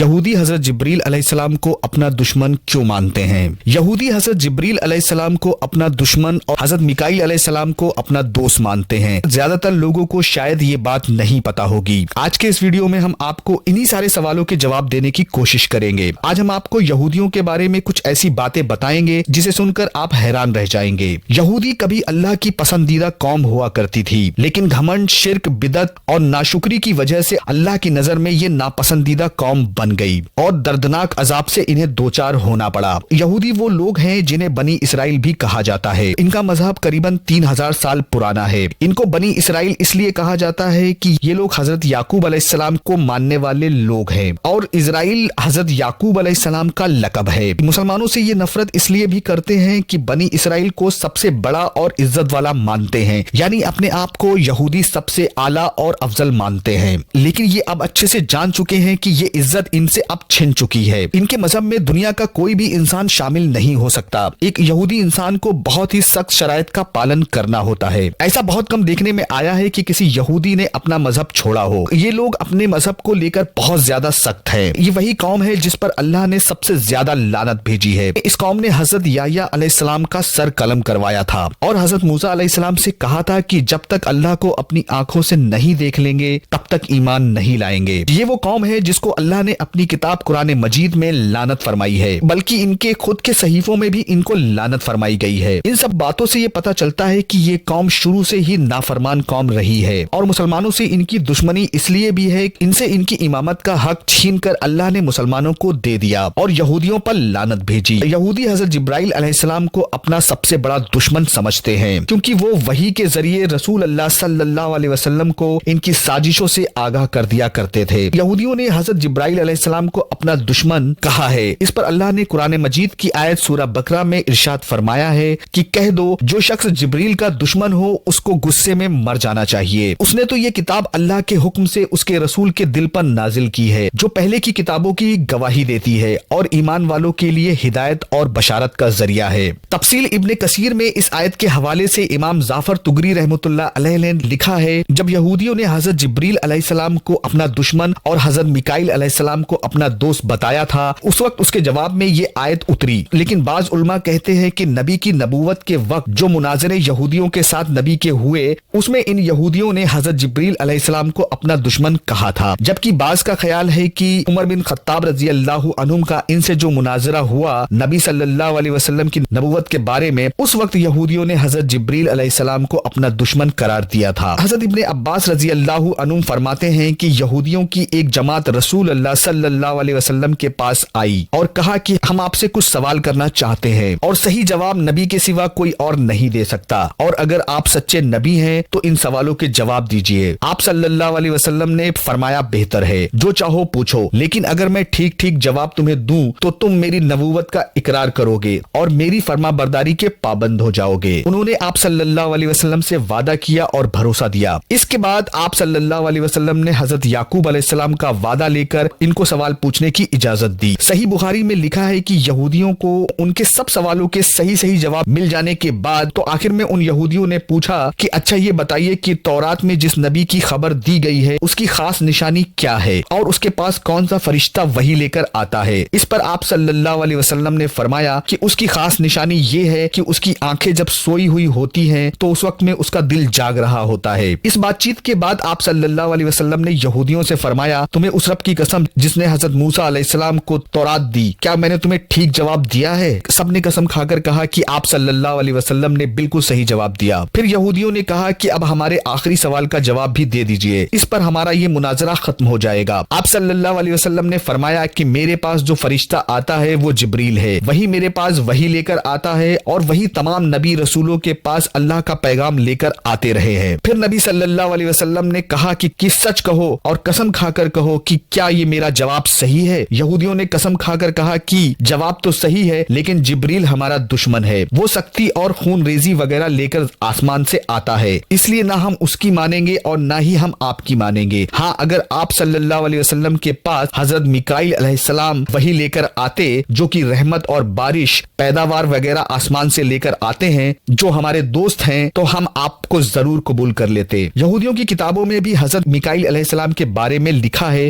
یہودی حضرت جبریل علیہ السلام کو اپنا دشمن کیوں مانتے ہیں؟ یہودی حضرت جبریل علیہ السلام کو اپنا دشمن اور حضرت میکائیل علیہ السلام کو اپنا دوست مانتے ہیں۔ زیادہ تر لوگوں کو شاید یہ بات نہیں پتا ہوگی۔ آج کے اس ویڈیو میں ہم آپ کو انہی سارے سوالوں کے جواب دینے کی کوشش کریں گے۔ آج ہم آپ کو یہودیوں کے بارے میں کچھ ایسی باتیں بتائیں گے جسے سن کر آپ حیران رہ جائیں گے۔ یہودی کبھی اللہ کی پسندیدہ قوم ہوا کرتی تھی، لیکن گھمنڈ، شرک، بدعت اور ناشکری کی وجہ سے اللہ کی نظر میں یہ ناپسندیدہ قوم بن گئی اور دردناک عذاب سے انہیں دوچار ہونا پڑا۔ یہودی وہ لوگ ہیں جنہیں بنی اسرائیل بھی کہا جاتا ہے۔ ان کا مذہب قریباً 3000 سال پرانا ہے۔ ان کو بنی اسرائیل اس لیے کہا جاتا ہے کہ یہ لوگ حضرت یعقوب علیہ السلام کو ماننے والے لوگ ہیں، اور اسرائیل حضرت یعقوب علیہ السلام کا لقب ہے۔ مسلمانوں سے یہ نفرت اس لیے بھی کرتے ہیں کہ بنی اسرائیل کو سب سے بڑا اور عزت والا مانتے ہیں، یعنی اپنے آپ کو یہودی سب سے اعلیٰ اور افضل مانتے ہیں۔ لیکن یہ اب اچھے سے جان چکے ہیں کہ یہ عزت ان سے اب چھن چکی ہے۔ ان کے مذہب میں دنیا کا کوئی بھی انسان شامل نہیں ہو سکتا۔ ایک یہودی انسان کو بہت ہی سخت شرائط کا پالن کرنا ہوتا ہے۔ ایسا بہت کم دیکھنے میں آیا ہے کہ کسی یہودی نے اپنا مذہب چھوڑا ہو۔ یہ لوگ اپنے مذہب کو لے کر بہت زیادہ سخت ہیں۔ یہ وہی قوم ہے جس پر اللہ نے سب سے زیادہ لعنت بھیجی ہے۔ اس قوم نے حضرت یحییٰ علیہ السلام کا سر قلم کروایا تھا اور حضرت موسیٰ علیہ السلام سے کہا تھا کہ جب تک اللہ کو اپنی آنکھوں سے نہیں دیکھ لیں گے تب تک ایمان نہیں لائیں گے۔ یہ وہ قوم ہے جس کو اللہ نے اپنی کتاب قرآن مجید میں لعنت فرمائی ہے، بلکہ ان کے خود کے صحیفوں میں بھی ان کو لعنت فرمائی گئی ہے۔ ان سب باتوں سے یہ پتہ چلتا ہے کہ یہ قوم شروع سے ہی نافرمان قوم رہی ہے، اور مسلمانوں سے ان کی دشمنی اس لیے بھی ہے ان سے ان کی امامت کا حق چھین کر اللہ نے مسلمانوں کو دے دیا اور یہودیوں پر لعنت بھیجی۔ یہودی حضرت جبرائیل علیہ السلام کو اپنا سب سے بڑا دشمن سمجھتے ہیں، کیونکہ وہ وحی کے ذریعے رسول اللہ صلی اللہ علیہ وسلم کو ان کی سازشوں سے آگاہ کر دیا کرتے تھے۔ یہودیوں نے حضرت جبرائیل علیہ السلام کو اپنا دشمن کہا ہے۔ اس پر اللہ نے قرآن مجید کی آیت سورہ بقرہ میں ارشاد فرمایا ہے کہ کہہ دو جو شخص جبریل کا دشمن ہو اس کو غصے میں مر جانا چاہیے۔ اس نے تو یہ کتاب اللہ کے حکم سے اس کے رسول کے دل پر نازل کی ہے جو پہلے کی کتابوں کی گواہی دیتی ہے اور ایمان والوں کے لیے ہدایت اور بشارت کا ذریعہ ہے۔ تفصیل ابن کثیر میں اس آیت کے حوالے سے امام ظافر طغری رحمۃ اللہ علیہ نے لکھا ہے، جب یہودیوں نے حضرت جبریل علیہ السلام کو اپنا دشمن اور حضرت میکائیل علیہ السلام کو اپنا دوست بتایا تھا، اس وقت اس کے جواب میں یہ آیت اتری۔ لیکن بعض علماء کہتے ہیں کہ نبی کی نبوت کے وقت جو مناظرے یہودیوں کے ساتھ نبی کے ہوئے اس میں ان یہودیوں نے حضرت جبریل علیہ السلام کو اپنا دشمن کہا تھا، جبکہ بعض کا خیال ہے کہ عمر بن خطاب رضی اللہ عنہ کا ان سے جو مناظرہ ہوا نبی صلی اللہ علیہ وسلم کی نبوت کے بارے میں، اس وقت یہودیوں نے حضرت جبریل علیہ السلام کو اپنا دشمن قرار دیا تھا۔ حضرت ابن عباس رضی اللہ عنہ فرماتے ہیں کہ یہودیوں کی ایک جماعت رسول اللہ صلی اللہ علیہ وسلم کے پاس آئی اور کہا کہ ہم آپ سے کچھ سوال کرنا چاہتے ہیں اور صحیح جواب نبی کے سوا کوئی اور نہیں دے سکتا، اور اگر آپ سچے نبی ہیں تو ان سوالوں کے جواب دیجئے۔ آپ صلی اللہ علیہ وسلم نے فرمایا بہتر ہے، جو چاہو پوچھو، لیکن اگر میں ٹھیک ٹھیک جواب تمہیں دوں تو تم میری نبوت کا اقرار کرو گے اور میری فرما برداری کے پابند ہو جاؤ گے۔ انہوں نے آپ صلی اللہ علیہ وسلم سے وعدہ کیا اور بھروسہ دیا۔ اس کے بعد آپ صلی اللہ علیہ وسلم نے حضرت یعقوب علیہ السلام کا وعدہ لے کر ان کو سوال پوچھنے کی اجازت دی۔ صحیح بخاری میں لکھا ہے کہ یہودیوں کو ان کے سب سوالوں کے صحیح جواب مل جانے کے بعد تو آخر میں ان یہودیوں نے پوچھا کہ اچھا یہ بتائیے کہ تورات میں جس نبی کی خبر دی گئی ہے اس کی خاص نشانی کیا ہے اور اس کے پاس کون سا فرشتہ وحی لے کر آتا ہے؟ اس پر آپ صلی اللہ علیہ وسلم نے فرمایا کہ اس کی خاص نشانی یہ ہے کہ اس کی آنکھیں جب سوئی ہوئی ہوتی ہیں تو اس وقت میں اس کا دل جاگ رہا ہوتا ہے۔ اس بات چیت کے بعد آپ صلی اللہ علیہ وسلم نے یہودیوں سے فرمایا، تمہیں اس رب کی قسم جس نے حضرت موسیٰ علیہ السلام کو تورات دی، کیا میں نے تمہیں ٹھیک جواب دیا ہے؟ سب نے قسم کھا کر کہا کہ آپ صلی اللہ علیہ وسلم نے بالکل صحیح جواب دیا۔ پھر یہودیوں نے کہا کہ اب ہمارے آخری سوال کا جواب بھی دے دیجئے، اس پر ہمارا یہ مناظرہ ختم ہو جائے گا۔ آپ صلی اللہ علیہ وسلم نے فرمایا کہ میرے پاس جو فرشتہ آتا ہے وہ جبریل ہے، وہی میرے پاس وحی لے کر آتا ہے اور وہی تمام نبی رسولوں کے پاس اللہ کا پیغام لے کر آتے رہے ہیں۔ پھر نبی صلی اللہ علیہ وسلم نے کہا کہ سچ کہو اور قسم کھا کر کہو کہ کیا یہ میرا جواب صحیح ہے؟ یہودیوں نے قسم کھا کر کہا کہ جواب تو صحیح ہے، لیکن جبریل ہمارا دشمن ہے، وہ سختی اور خون ریزی وغیرہ لے کر آسمان سے آتا ہے، اس لیے نہ ہم اس کی مانیں گے اور نہ ہی ہم آپ کی مانیں گے۔ ہاں اگر آپ صلی اللہ علیہ وسلم کے پاس حضرت میکائیل علیہ السلام وحی لے کر آتے جو کہ رحمت اور بارش پیداوار وغیرہ آسمان سے لے کر آتے ہیں، جو ہمارے دوست ہیں، تو ہم آپ کو ضرور قبول کر لیتے۔ یہودیوں کی کتابوں میں بھی حضرت میکائیل علیہ السلام کے بارے میں لکھا ہے